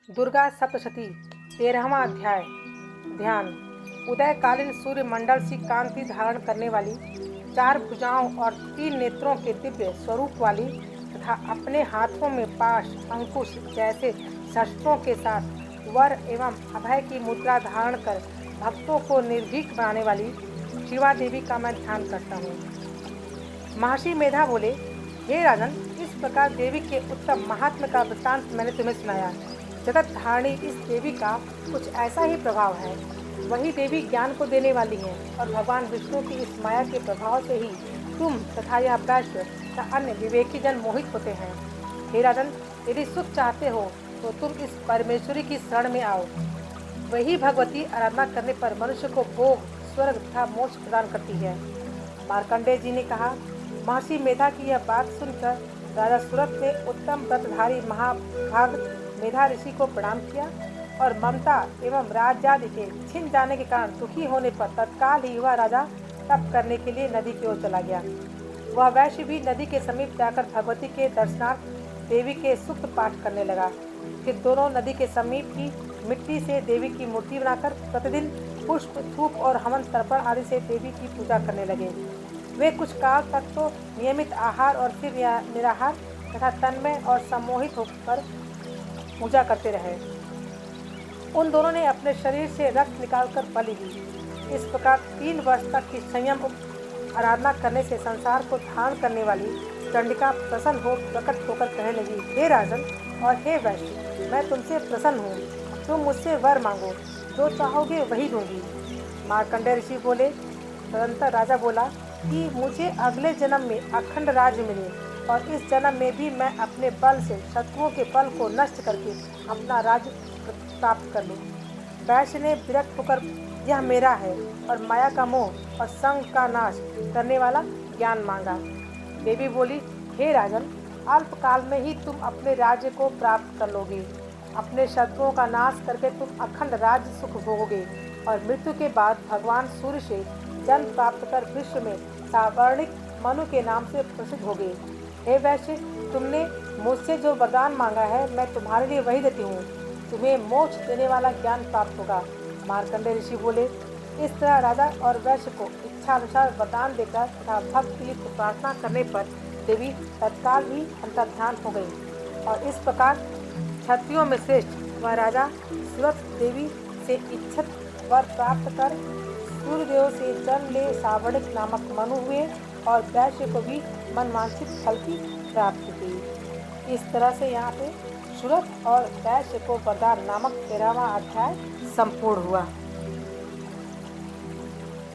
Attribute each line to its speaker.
Speaker 1: दुर्गा सप्तशती 13वां अध्याय। ध्यान। उदयकालीन सूर्य मंडल सी कांति धारण करने वाली, 4 भुजाओं और 3 नेत्रों के दिव्य स्वरूप वाली तथा अपने हाथों में पाश अंकुश जैसे शस्त्रों के साथ वर एवं अभय की मुद्रा धारण कर भक्तों को निर्भीक बनाने वाली शिवा देवी का मैं ध्यान करता हूँ। महर्षि मेधा बोले, हे राजन, इस प्रकार देवी के उत्तम महात्म्य का वृत्तांत मैंने तुम्हें सुनाया। जगत धारणी इस देवी का कुछ ऐसा ही प्रभाव है। वही देवी ज्ञान को देने वाली है और भगवान विष्णु की इस माया के प्रभाव से ही तुम तथा यह वैश्य तथा अन्य विवेकी जन मोहित होते हैं। हे राजन, यदि सुख चाहते हो तो तुम इस परमेश्वरी की शरण में आओ। वही भगवती आराधना करने पर मनुष्य को भोग, स्वर्ग तथा मोक्ष प्रदान करती है। मार्कंडेय जी ने कहा, महर्षि मेधा की यह बात सुनकर राजा सुरथ ने उत्तम व्रतधारी महाभाग मेधा ऋषि को प्रणाम किया और ममता एवं राज्यादि के छिन जाने के कारण दुखी होने पर तत्काल ही वह राजा तप करने के लिए नदी की ओर चला गया। वह वैश्य भी नदी के समीप जाकर भगवती के दर्शनार्थ देवी के सूक्त पाठ करने लगा। फिर दोनों नदी के समीप की मिट्टी से देवी की मूर्ति बनाकर प्रतिदिन पुष्प, धूप और हवन तर्पण आदि से देवी की पूजा करने लगे। वे कुछ काल तक तो नियमित आहार और फिर निराहार तथा तन्मय और सम्मोहित होकर पूजा करते रहे। उन दोनों ने अपने शरीर से रक्त निकालकर बलि दी। इस प्रकार 3 वर्ष तक की संयम आराधना करने से संसार को धारण करने वाली चंडिका प्रसन्न हो प्रकट होकर कहने लगी, हे राजन और हे वैश्य, मैं तुमसे प्रसन्न हूँ। तुम मुझसे वर मांगो, जो चाहोगे वही दूंगी। मार्कंडेय ऋषि बोले, तदंतर राजा बोला कि मुझे अगले जन्म में अखंड राज्य मिले और इस जन्म में भी मैं अपने बल से शत्रुओं के बल को नष्ट करके अपना राज्य प्राप्त कर लूं। वैश्य ने विरक्त होकर यह मेरा है और माया का मोह और संग का नाश करने वाला ज्ञान मांगा। देवी बोली, हे राजन, अल्पकाल में ही तुम अपने राज्य को प्राप्त कर लोगे। अपने शत्रुओं का नाश करके तुम अखंड राज्य सुख भोगोगे और मृत्यु के बाद भगवान सूर्य से जन्म प्राप्त कर विश्व में सावर्णिक मनु के नाम से प्रसिद्ध होगे। हे वैश्य, तुमने मुझसे जो वरदान मांगा है मैं तुम्हारे लिए वही देती हूँ। तुम्हें मोक्ष देने वाला ज्ञान प्राप्त होगा। मार्कंडेय ऋषि बोले, इस तरह राजा और वैश्य को इच्छा अनुसार वरदान देकर तथा भक्त की प्रार्थना करने पर देवी तत्काल ही अंतर्ध्यान हो गई। और इस प्रकार क्षत्रियों में श्रेष्ठ वह राजा सुरथ देवी से इच्छित वर प्राप्त कर सूर्यदेव से जन्म ले सावर्णिक नामक मनु हुए और वैश्य को भी मनवांछित फल की प्राप्ति हुई। इस तरह से यहाँ पे सुरथ और वैश्य को वरदान नामक 13वां अध्याय संपूर्ण हुआ।